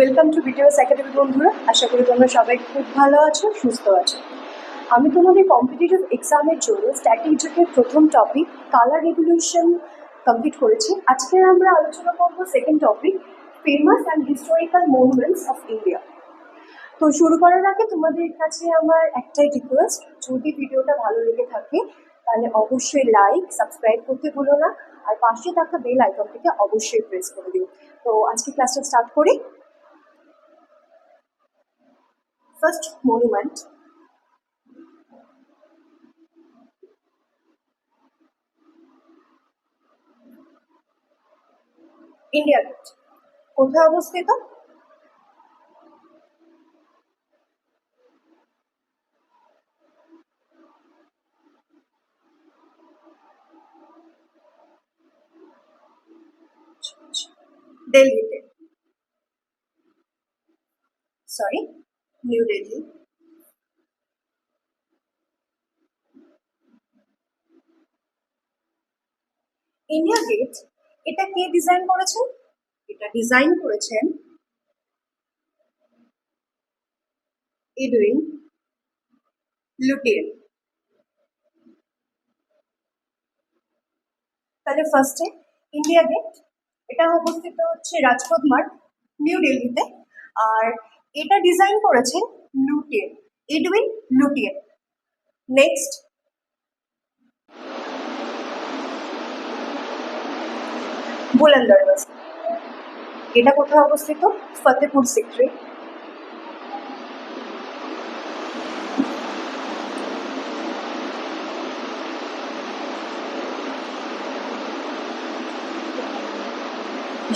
Welcome to BTS academy বন্ধুরা। আশা করি তোমরা সবাই খুব ভালো আছো, সুস্থ আছো। আমি তোমাদের কম্পিটিটিভ এক্সামের জন্য স্ট্যাটিক জিকের প্রথম টপিক কালার রেভলিউশন কমপ্লিট করেছি। আজকে আমরা আলোচনা করব second topic famous and historical monuments of India. তো শুরু করার আগে তোমাদের কাছে আমার একটাই রিকোয়েস্ট, যদি ভিডিওটা ভালো লেগে থাকে তাহলে অবশ্যই লাইক সাবস্ক্রাইব করতে ভুলো না, আর পাশে থাকা বেল আইকনটিকে অবশ্যই প্রেস করে দিও। তো আজকে ক্লাসটা স্টার্ট করি। First monument, India Gate. কোথায় অবস্থিত? দিল্লিতে, sorry, New Delhi. India Gate, এটা কে ডিজাইন করেছেন? এটা ডিজাইন করেছেন এডুইন লুটিয়েন। তাহলে ফার্স্টে ইন্ডিয়া গেট, এটা অবস্থিত হচ্ছে রাজপথ মার্গ, নিউ দিল্লিতে। আর এটা ডিজাইন করেছেন লুটিয়েন, এডুইন লুটিয়েন। নেক্সট, বুলন্দ দরওয়াজা, এটা কোথায় অবস্থিত? ফতেহপুর সিক্রি।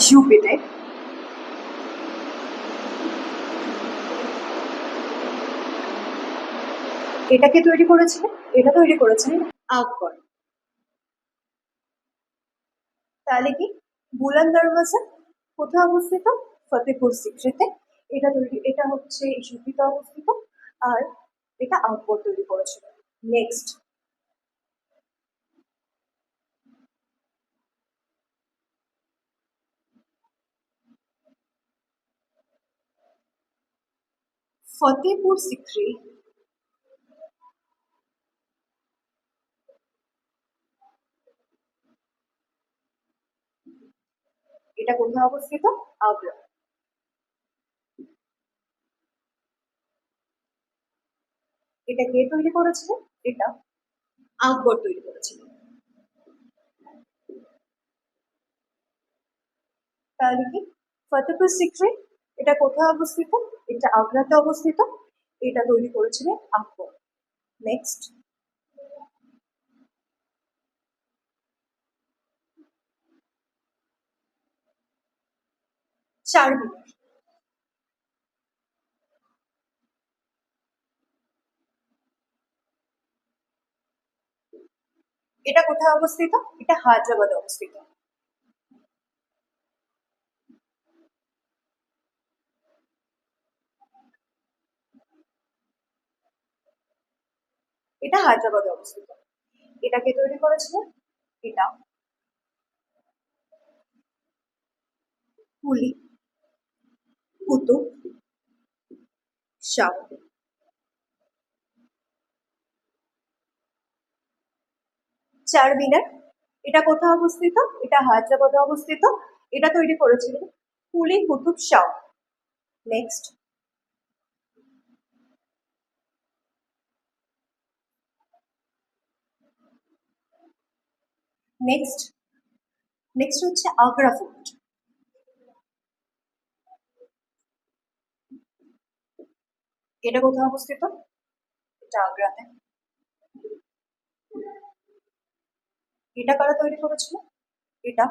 ইউপিতে। এটাকে তৈরি করেছিলেন, এটা তৈরি করেছিলেন আকবর। তাহলে কি বুলন্দ দরওয়াজা কোথায় অবস্থিত? ফতেহপুর সিক্রিতে। এটা হচ্ছে ইউপিতে অবস্থিত, আর এটা আকবর তৈরি করেছিল। নেক্সট, ফতেহপুর সিক্রি এটা কোথায় অবস্থিত? আগ্রা। এটা কে তৈরি করেছিলেন? এটা আকবর তৈরি করেছিলেন। তাহলে কি ফতেহপুর সিক্রি এটা কোথায় অবস্থিত? এটা আগ্রাতে অবস্থিত, এটা তৈরি করেছিলেন আকবর। নেক্সট, চারমিনার, এটা কোথায় অবস্থিত? এটা হায়দ্রাবাদে অবস্থিত। এটা হায়দ্রাবাদে অবস্থিত। এটাকে তৈরি করেছিলেন? এটা কুলি কুতুব শাহ। চারমিনার, এটা কোথায় অবস্থিত? এটা হায়দ্রাবাদে অবস্থিত। এটা তৈরি করেছিলেন Quli Qutb Shah. Next, next next হচ্ছে আগ্রা ফোর্ট। এটা কোথায় অবস্থিত? এটা আগ্রাতে। এটা কারা তৈরি করেছিল? এটা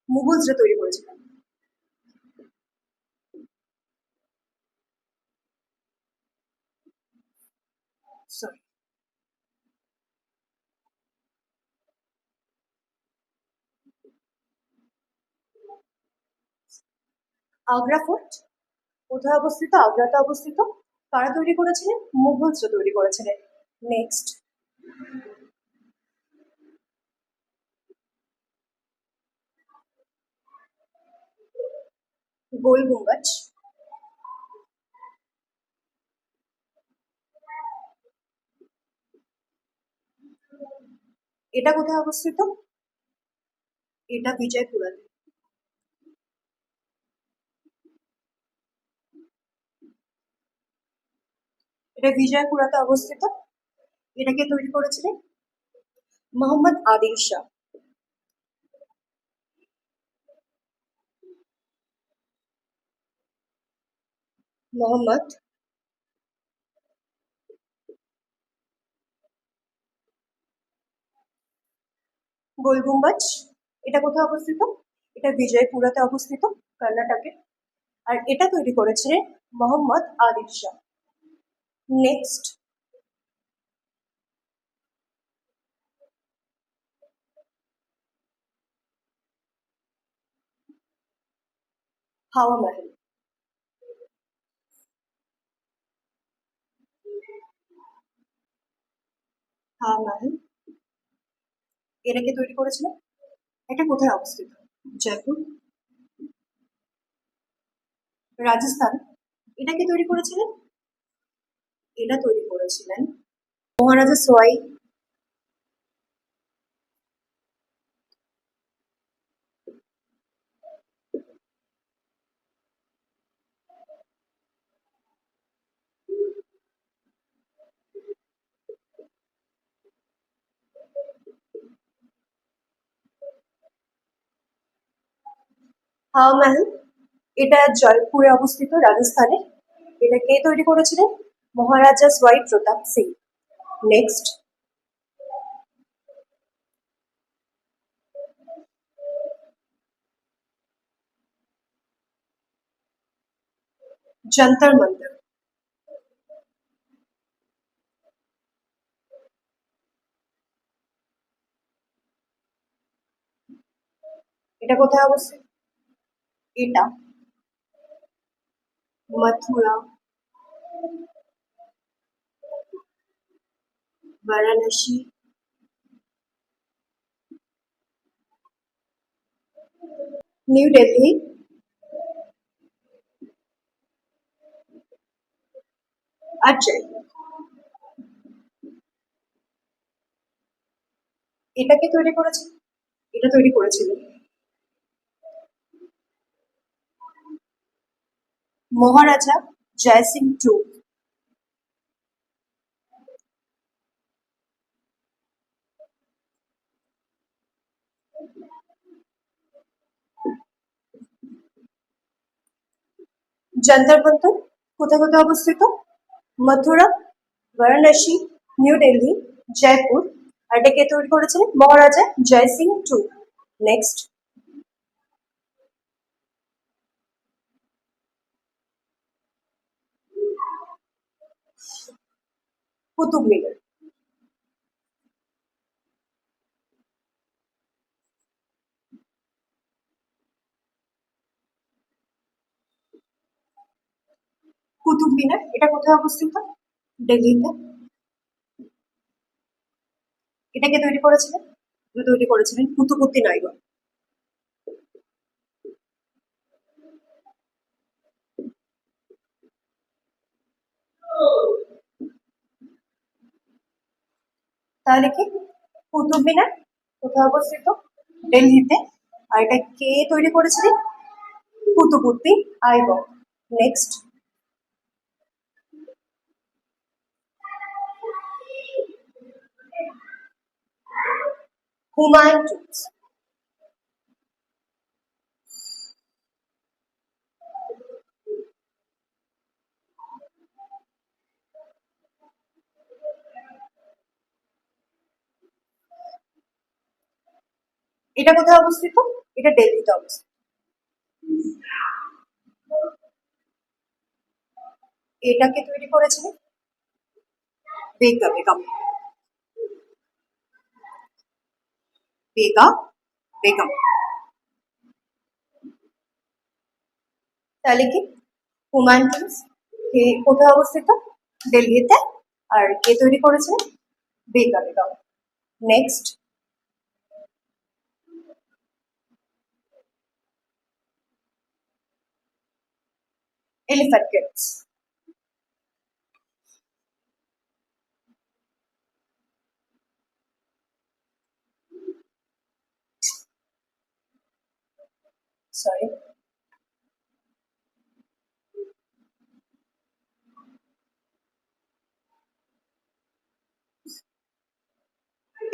মুঘলসরা তৈরি করেছিলেন। সরি, আগ্রা ফোর্ট কোথায় অবস্থিত? আগ্রাতে অবস্থিত। কারা তৈরি করেছিলেন? মুঘলসরা তৈরি করেছিলেন। নেক্সট, গোল গুম্বাজ। এটা কোথায় অবস্থিত? এটা বিজয়পুরাতে। এটা বিজয়পুরাতে অবস্থিত। এটাকে তৈরি করেছিলেন মোহাম্মদ আদিল শাহ। মোহাম্মদ গোল গুম্বাজ। এটা কোথায় অবস্থিত? এটা বিজয়পুরাতে অবস্থিত, কর্ণাটকে। আর এটা তৈরি করেছিলেন মোহাম্মদ আদিল শাহ। নেক্সট, হাওয়া মহল। হাওয়া মহল এটাকে তৈরি করেছিলেন, এটা কোথায় অবস্থিত? জয়পুর, রাজস্থান। এটাকে তৈরি করেছিলেন, এটা তৈরি করেছিলেন মহারাজা সোয়াই। হাওয়া মহল এটা জয়পুরে অবস্থিত, রাজস্থানে। এটা কে তৈরি করেছিলেন? মহারাজা সোয়াই প্রতাপ সিং। নেক্সট, যন্তর মন্তর। এটা কোথায় অবস্থিত? এটা মথুরা, বারাণসী, নিউ দিল্লি আর জয়পুর। এটাকে তৈরি করেছে, এটা তৈরি করেছিল মহারাজা জয় সিং টু। যন্তর মন্তর কোথায় কোথায় অবস্থিত? মথুরা, বারাণসী, নিউ দিল্লি, জয়পুর। আর এটা কে তৈরি করেছিলেন? মহারাজা জয় সিং টু। নেক্সট, কুতুব মিনার। কুতুব মিনার এটা কোথায় অবস্থিত? দিল্লিতে। এটাকে তৈরি করেছিলেন, এটা তৈরি করেছিলেন কুতুবুদ্দিন আইবক। তাহলে কি কুতুব মিনার কোথায় অবস্থিত? দিল্লিতে। আর এটা কে তৈরি করেছিলেন? কুতুবুদ্দিন আইবক। Next, Humayun tomb. এটা কোথায় অবস্থিত? এটা দিল্লিতে অবস্থিত। এটাকে তৈরি করেছিলেন বেগা বেগম। বেগা বেগম। তাহলে কি হুমায়ুন টুম্ব কে কোথায় অবস্থিত? দিল্লিতে। আর কে তৈরি করেছিলেন? Bega Begum. Next, Elephant Caves. Sorry.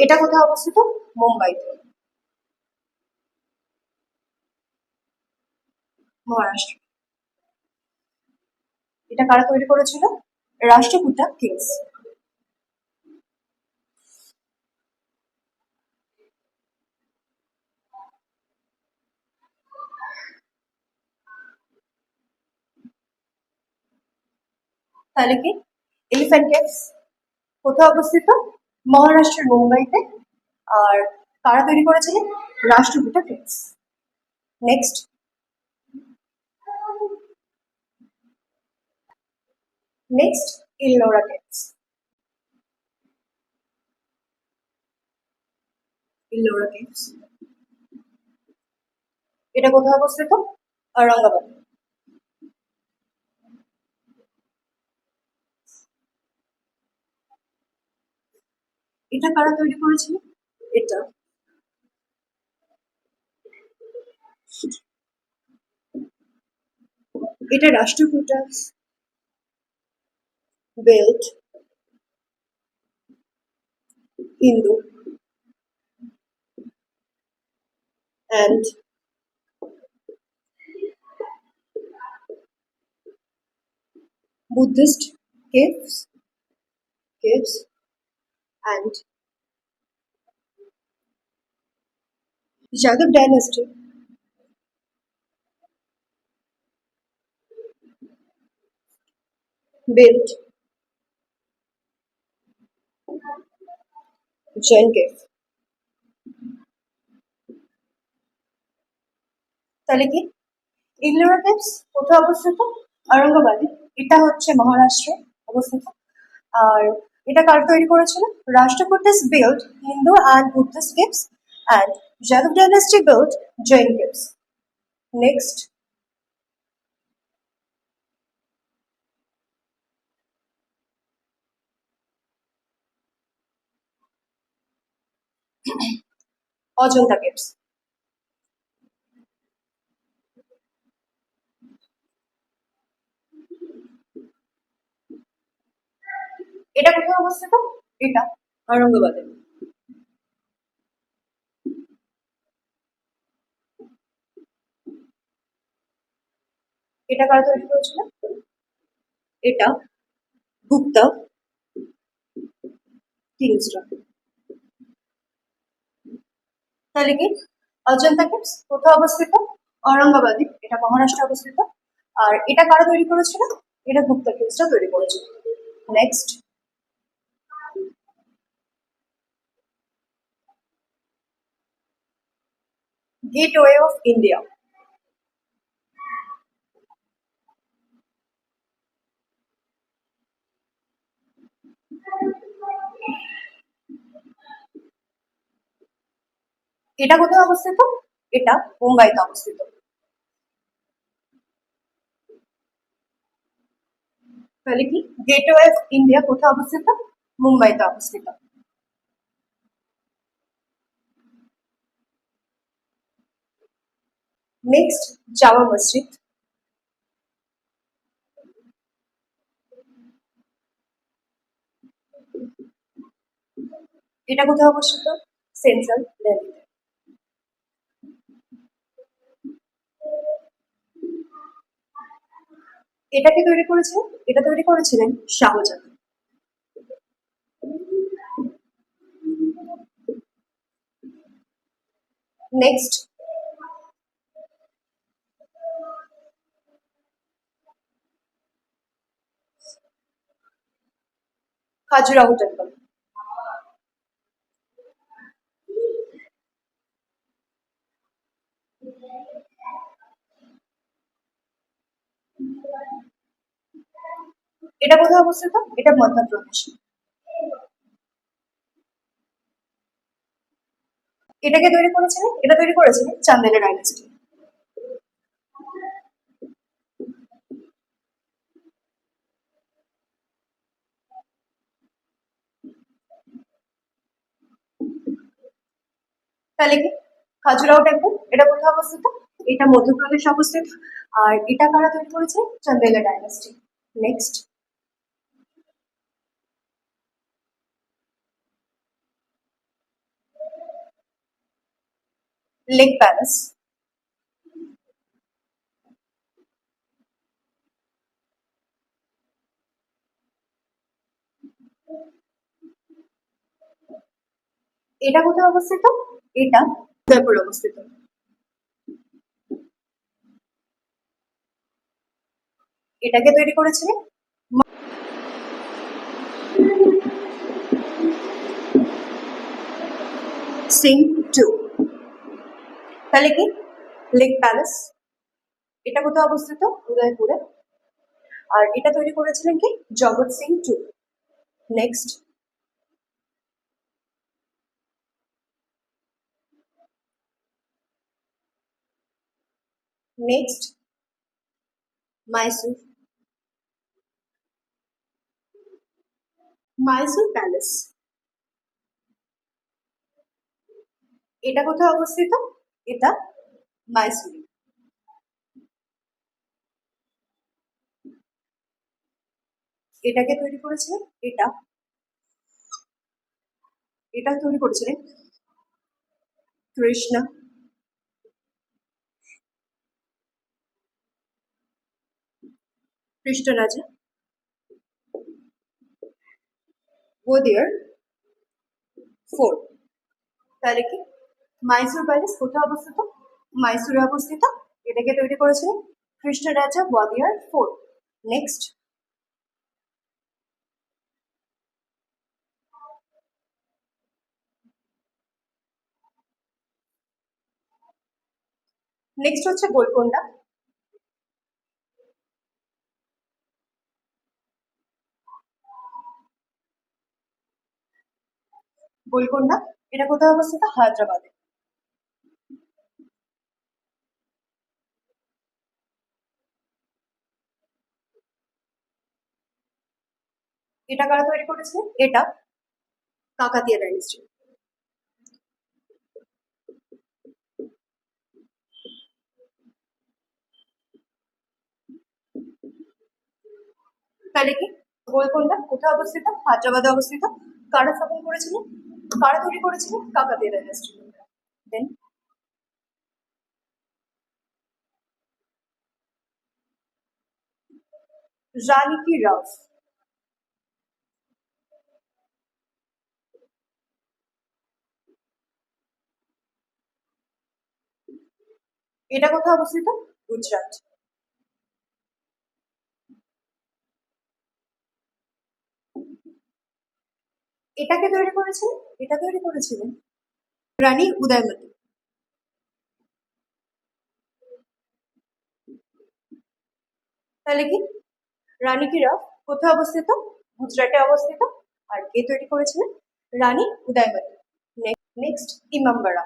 এটা কোথায় অবস্থিত? মুম্বাইতে, মহারাষ্ট্র। এটা কারা তৈরি করেছিল? রাষ্ট্রকূটা কিংস। তাহলে কি এলিফ্যান্ট কেভস কোথায় অবস্থিত? মহারাষ্ট্রের মুম্বাইতে। আর কারা তৈরি করেছিলেন? Rashtrakuta kings. Next, next Ellora caves. Ellora caves এটা কোথায় অবস্থিত? ঔরঙ্গাবাদ। এটা কারা তৈরি করেছিল? এটা এটা Rashtrakuta built Hindu and Buddhist caves and Yadav dynasty built Jain cave. তাহলে কি ইগলোরা কেভস কোথায় অবস্থিত? ঔরঙ্গাবাদে। এটা হচ্ছে মহারাষ্ট্রে অবস্থিত। আর এটা কার তৈরি করেছিল? Rashtrakutas built Hindu and Buddhist caves and Yadav dynasty built Jain caves. Next, Ajanta caves. এটা কোথায় অবস্থিত? এটা ঔরঙ্গাবাদে। এটা কারা তৈরি করেছিল? এটা গুপ্তা কিংসরা। তাহলে কি অজন্তা কেভস কোথায় অবস্থিত? ঔরঙ্গাবাদে। এটা মহারাষ্ট্রে অবস্থিত। আর এটা কারা তৈরি করেছিল? এটা গুপ্তা কেভসটা তৈরি করেছিল। Next, gateway of India. এটা কোথায় অবস্থিত? এটা মুম্বাইতে অবস্থিত। তাহলে কি গেটওয়ে অফ ইন্ডিয়া কোথায় অবস্থিত? মুম্বাইতে অবস্থিত। নেক্সট, জামা মসজিদ। এটা কোথায় অবস্থিত? সেন্ট্রাল দিল্লিতে। এটাকে তৈরি করেছিলেন? এটা তৈরি করেছিলেন শাহজাহান। Next, Khajuraho temple. এটা কোথায় অবস্থিত? এটা মধ্যপ্রদেশ। এটাকে তৈরি করেছিলেন? এটা তৈরি করেছিলেন চান্দেলের ডাইনেস্টি। তাহলে কি খাজুরাও টেম্পল এটা কোথায় অবস্থিত? এটা মধ্যপ্রদেশে অবস্থিত। আর এটা কারা তৈরি করেছে? চন্দেলা ডাইনাস্টি। Next, lake palace. এটা কোথায় অবস্থিত? এটা উদয়পুর অবস্থিত। এটাকে তৈরি করেছিলেন সিং টু। তাহলে কি লেক প্যালেস এটা কোথায় অবস্থিত? উদয়পুরে। আর এটা তৈরি করেছিলেন কি? Jagat Singh two. Next, next Mysore. Mysore palace এটা কোথায় অবস্থিত? এটা মাইসুরে। এটাকে তৈরি করেছিলেন এটা এটা তৈরি করেছিলেন কৃষ্ণা। কৃষ্ণরাজা গোদিয়ার ফোর্ট। তাহলে কি মাইসুর প্যালেস কোথায় অবস্থিত? মাইসুরে অবস্থিত। এটাকে তৈরি করেছিলেন কৃষ্ণরাজা গোয়াদিয়ার ফোর্ট। নেক্সট, নেক্সট হচ্ছে গোলকোন্ডা। গোলকোন্ডা এটা কোথায় অবস্থিত? হায়দ্রাবাদে। এটা কারা তৈরি করেছে? এটা কাকাতিয়া ডাইনেস্টি। তাহলে কি গোলকোন্ডা কোথায় অবস্থিত? হায়দ্রাবাদে অবস্থিত। কারা স্থাপন করেছিলেন? কারা তৈরি করেছিলেন? কাকাতিয়া ডাইনেস্টি। দেন রানী কি রাও এটা কোথায় অবস্থিত? গুজরাট। এটাকে তৈরি করেছিলেন? এটা তৈরি করেছিলেন রানী উদয়মতী। তাহলে কি রানী কি রাও কোথায় অবস্থিত? গুজরাটে অবস্থিত। আর কে তৈরি করেছিলেন? রানী উদয়মতী। নেক্সট ইমামবাড়া।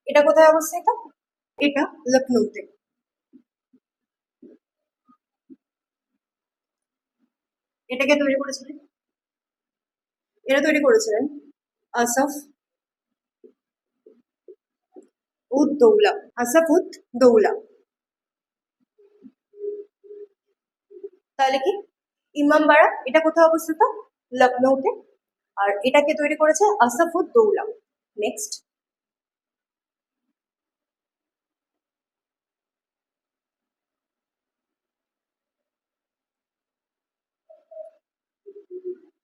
এটা কোথায় অবস্থিত? এটা লখনৌতে। এটাকে তৈরি করেছিলেন? এটা তৈরি করেছিলেন আসফ উদ দৌলা। আসফ উদ দৌলা। তাহলে কি ইমামবাড়া এটা কোথায় অবস্থিত? লখনৌতে। আর এটাকে তৈরি করেছে আসফ উদ দৌলা। নেক্সট,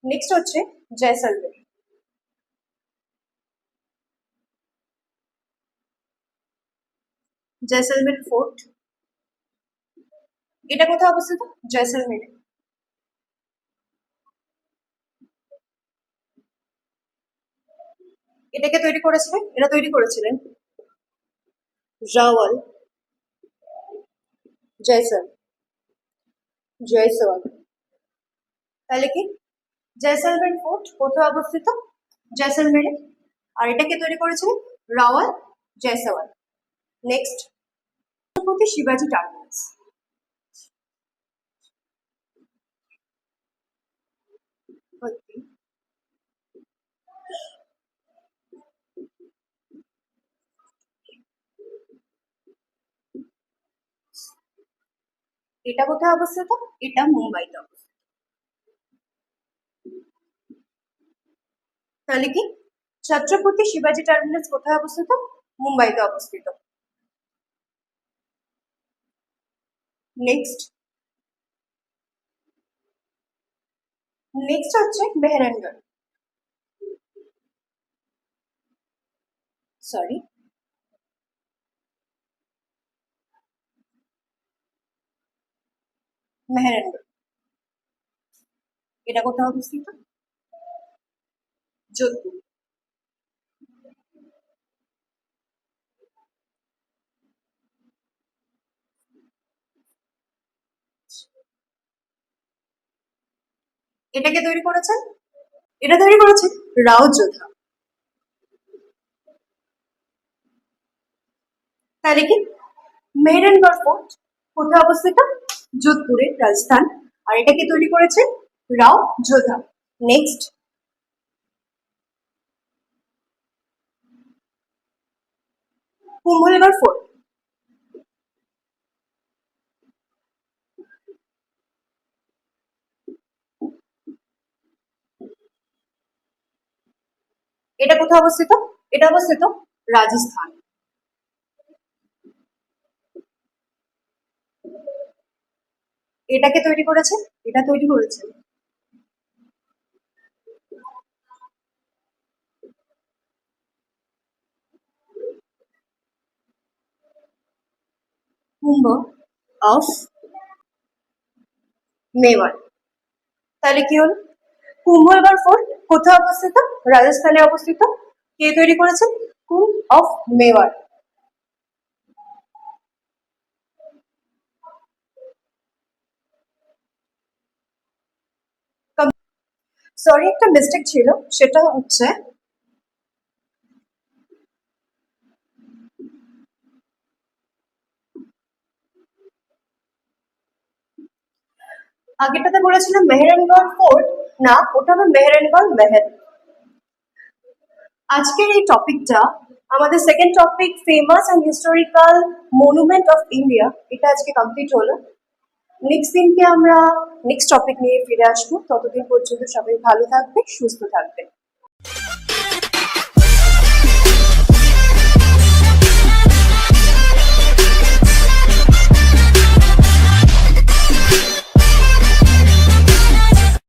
নেক্সট হচ্ছে জয়সলমের। জয়সলমের ফোর্ট এটা কোথায় অবস্থিত? জয়সলমেরে। এটাকে তৈরি করেছিলেন? এটা তৈরি করেছিলেন রাওয়াল জয়সল জয়সওয়াল। তাহলে কি জয়সলমের ফোর্ট কোথায় অবস্থিত? জয়সলমেরে। আর এটাকে তৈরি করেছিলেন রাওয়াল জয়সওয়াল। নেক্সট, ছত্রপতি শিবাজি টার্মিনাস। এটা কোথায় অবস্থিত? এটা মুম্বাইতে অবস্থিত। তাহলে কি ছত্রপতি শিবাজি টার্মিনাস কোথায় অবস্থিত? মুম্বাইতে অবস্থিত। নেক্সট নেক্সট হচ্ছে মেহেরানগড়। সরি, মেহেরানগড়। এটা কোথায় অবস্থিত? যোধপুর। এটাকে তৈরি করেছেন? এটা তৈরি করেছেন রাও যোধা। তাহলে কি মেহেরানগড় ফোর্ট কোথায় অবস্থিত? যোধপুরে, রাজস্থান। আর এটাকে তৈরি করেছে রাও যোধা। Next Kumbhalgarh fort. এটা কোথায় অবস্থিত? এটা অবস্থিত রাজস্থান। এটাকে তৈরি করেছে? এটা তৈরি করেছে কুম্ভ অফ মেওয়ার। তাহলে কি হলো? কুম্ভলগড় ফোর্ট কোথায় অবস্থিত? রাজস্থানে অবস্থিত। কে তৈরি করেছেন? কুম্ভ অফ মেওয়ার। সরি, একটা মিস্টেক ছিল, সেটা হচ্ছে আগেরটাতে বলেছিলাম মেহেরানগড় ফোর্ট, না ওটা হবে মেহেরানগড় মেহেল। আজকের এই টপিকটা আমাদের second topic famous and historical monument of India, এটা আজকে কমপ্লিট হলো। নেক্সট দিনকে আমরা নেক্সট টপিক নিয়ে ফিরে আসবো। ততদিন পর্যন্ত সবাই ভালো থাকবে, সুস্থ থাকবে।